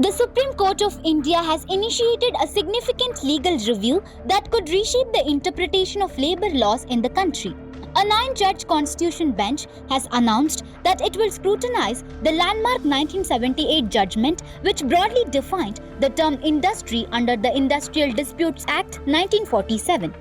The Supreme Court of India has initiated a significant legal review that could reshape the interpretation of labor laws in the country. A 9-judge constitution bench has announced that it will scrutinize the landmark 1978 judgment, which broadly defined the term industry under the Industrial Disputes Act 1947.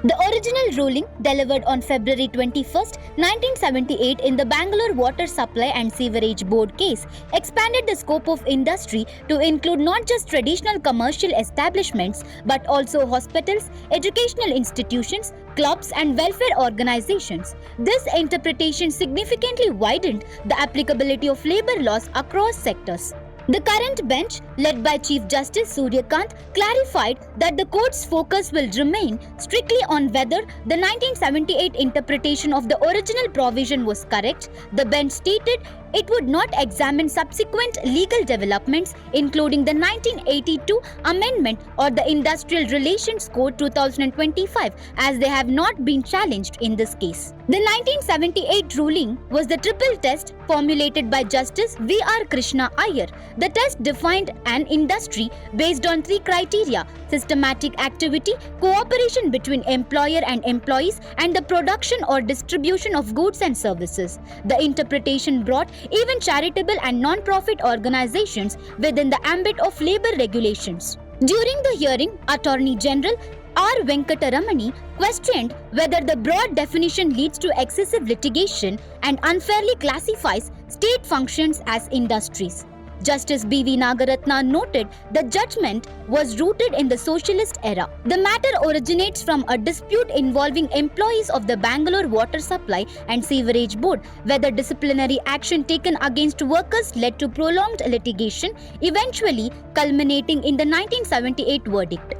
The original ruling, delivered on February 21, 1978 in the Bangalore Water Supply and Sewerage Board case, expanded the scope of industry to include not just traditional commercial establishments but also hospitals, educational institutions, clubs and welfare organizations. This interpretation significantly widened the applicability of labor laws across sectors. The current bench, led by Chief Justice Surya Kant, clarified that the court's focus will remain strictly on whether the 1978 interpretation of the original provision was correct. The bench stated it would not examine subsequent legal developments, including the 1982 amendment or the Industrial Relations Code 2025, as they have not been challenged in this case. The 1978 ruling was the triple test formulated by Justice V.R. Krishna Iyer. The test defined an industry based on 3 criteria: systematic activity, cooperation between employer and employees, and the production or distribution of goods and services. The interpretation brought even charitable and non-profit organizations within the ambit of labor regulations. During the hearing, Attorney General R. Venkataramani questioned whether the broad definition leads to excessive litigation and unfairly classifies state functions as industries. Justice B.V. Nagarathna noted the judgment was rooted in the socialist era. The matter originates from a dispute involving employees of the Bangalore Water Supply and Sewerage Board, whether disciplinary action taken against workers led to prolonged litigation, eventually culminating in the 1978 verdict.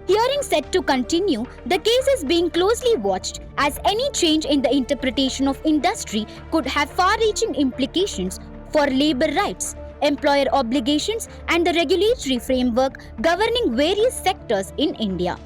Hearing set to continue, the case is being closely watched as any change in the interpretation of industry could have far-reaching implications for labor rights, employer obligations, and the regulatory framework governing various sectors in India.